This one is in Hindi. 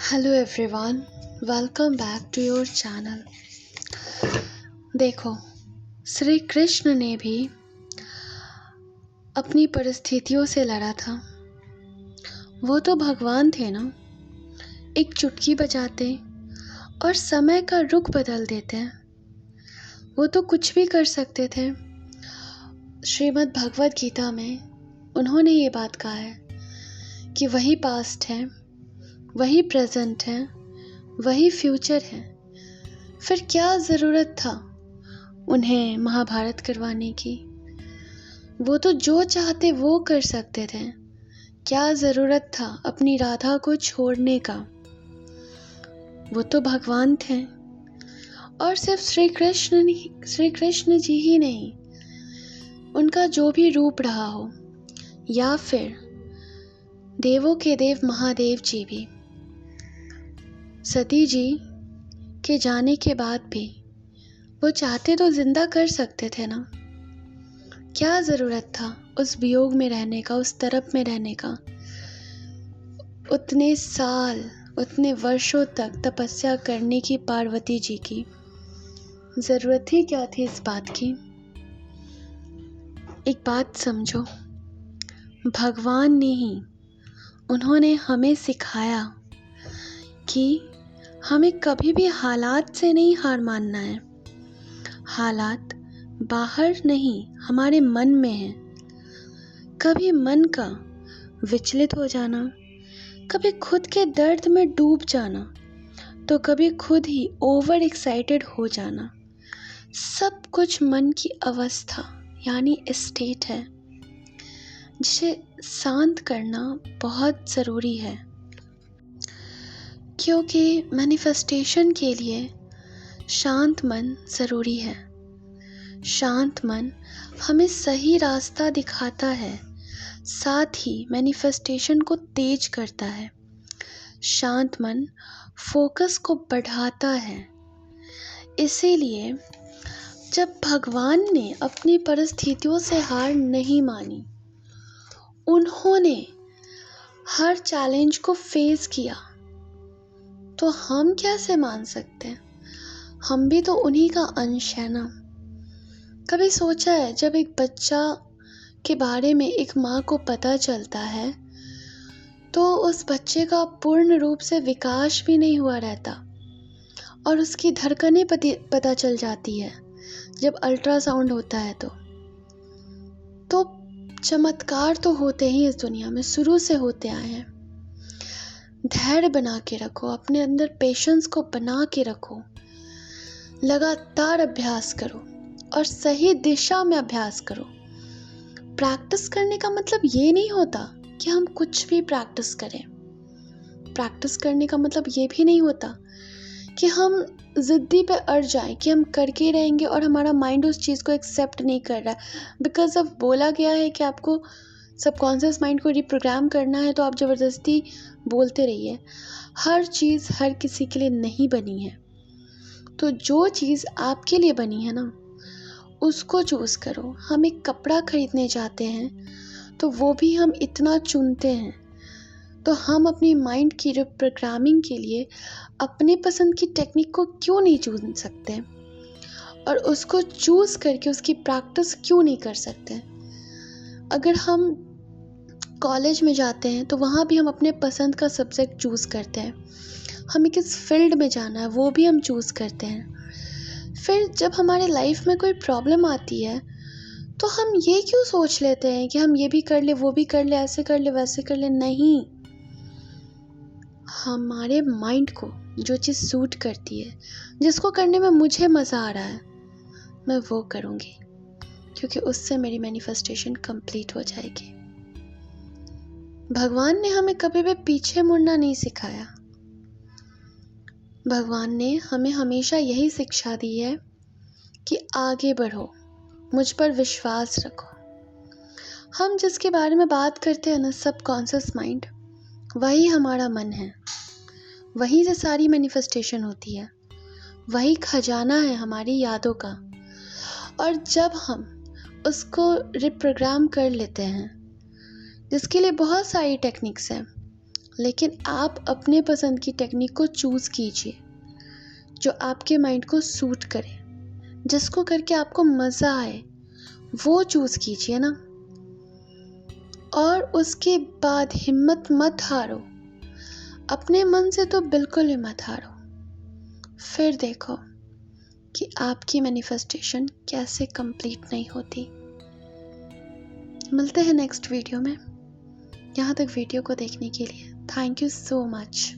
Hello everyone, welcome back to your channel. देखो, श्री कृष्ण ने भी अपनी परिस्थितियों से लड़ा था। वो तो भगवान थे ना, एक चुटकी बजाते और समय का रुख बदल देते हैं। वो तो कुछ भी कर सकते थे। श्रीमद् भगवद गीता में उन्होंने ये बात कहा है कि वही पास्ट है, वही प्रेजेंट है, वही फ्यूचर है। फिर क्या ज़रूरत था उन्हें महाभारत करवाने की? वो तो जो चाहते वो कर सकते थे। क्या ज़रूरत था अपनी राधा को छोड़ने का? वो तो भगवान थे। और सिर्फ श्री कृष्ण जी ही नहीं, उनका जो भी रूप रहा हो, या फिर देवों के देव महादेव जी भी, सती जी के जाने के बाद भी वो चाहते तो जिंदा कर सकते थे ना। क्या ज़रूरत था उस वियोग में रहने का, उस तरफ में रहने का? उतने साल, उतने वर्षों तक तपस्या करने की पार्वती जी की ज़रूरत ही क्या थी इस बात की? एक बात समझो, भगवान ने ही, उन्होंने हमें सिखाया कि हमें कभी भी हालात से नहीं हार मानना है। हालात बाहर नहीं, हमारे मन में है। कभी मन का विचलित हो जाना, कभी खुद के दर्द में डूब जाना, तो कभी खुद ही ओवर एक्साइटेड हो जाना, सब कुछ मन की अवस्था यानी स्टेट है, जिसे शांत करना बहुत ज़रूरी है। क्योंकि मैनिफेस्टेशन के लिए शांत मन ज़रूरी है। शांत मन हमें सही रास्ता दिखाता है, साथ ही मैनिफेस्टेशन को तेज करता है। शांत मन फोकस को बढ़ाता है। इसीलिए जब भगवान ने अपनी परिस्थितियों से हार नहीं मानी, उन्होंने हर चैलेंज को फेस किया, तो हम कैसे मान सकते हैं? हम भी तो उन्हीं का अंश है ना। कभी सोचा है जब एक बच्चा के बारे में एक माँ को पता चलता है, तो उस बच्चे का पूर्ण रूप से विकास भी नहीं हुआ रहता और उसकी धड़कनें पता चल जाती है जब अल्ट्रासाउंड होता है। तो चमत्कार तो होते ही इस दुनिया में शुरू से होते आए हैं। धैर्य बना के रखो, अपने अंदर पेशेंस को बना के रखो, लगातार अभ्यास करो और सही दिशा में अभ्यास करो। प्रैक्टिस करने का मतलब ये नहीं होता कि हम कुछ भी प्रैक्टिस करें। प्रैक्टिस करने का मतलब ये भी नहीं होता कि हम जिद्दी पे अड़ जाएं कि हम करके रहेंगे और हमारा माइंड उस चीज़ को एक्सेप्ट नहीं कर रहा है। बिकॉज अब बोला गया है कि आपको सबकॉन्शियस माइंड को रिप्रोग्राम करना है, तो आप ज़बरदस्ती बोलते रहिए। हर चीज़ हर किसी के लिए नहीं बनी है, तो जो चीज़ आपके लिए बनी है ना, उसको चूज़ करो। हम एक कपड़ा खरीदने जाते हैं तो वो भी हम इतना चुनते हैं, तो हम अपनी माइंड की रिप्रोग्रामिंग के लिए अपने पसंद की टेक्निक को क्यों नहीं चुन सकते और उसको चूज़ करके उसकी प्रैक्टिस क्यों नहीं कर सकते? अगर हम कॉलेज में जाते हैं तो वहाँ भी हम अपने पसंद का सब्जेक्ट चूज़ करते हैं। हमें किस फील्ड में जाना है वो भी हम चूज़ करते हैं। फिर जब हमारे लाइफ में कोई प्रॉब्लम आती है, तो हम ये क्यों सोच लेते हैं कि हम ये भी कर ले, वो भी कर ले, ऐसे कर ले, वैसे कर ले? नहीं, हमारे माइंड को जो चीज़ सूट करती है, जिसको करने में मुझे मज़ा आ रहा है, मैं वो करूँगी, क्योंकि उससे मेरी मैनिफेस्टेशन कंप्लीट हो जाएगी। भगवान ने हमें कभी भी पीछे मुड़ना नहीं सिखाया। भगवान ने हमें हमेशा यही शिक्षा दी है कि आगे बढ़ो, मुझ पर विश्वास रखो। हम जिसके बारे में बात करते हैं ना, सबकॉन्शियस माइंड, वही हमारा मन है। वहीं से सारी मैनिफेस्टेशन होती है। वही खजाना है हमारी यादों का। और जब हम उसको रिप्रोग्राम कर लेते हैं, जिसके लिए बहुत सारी टेक्निक्स हैं, लेकिन आप अपने पसंद की टेक्निक को चूज़ कीजिए जो आपके माइंड को सूट करे, जिसको करके आपको मज़ा आए, वो चूज़ कीजिए ना। और उसके बाद हिम्मत मत हारो, अपने मन से तो बिल्कुल ही मत हारो। फिर देखो कि आपकी मैनिफेस्टेशन कैसे कंप्लीट नहीं होती। मिलते हैं नेक्स्ट वीडियो में। यहाँ तक वीडियो को देखने के लिए थैंक यू सो मच।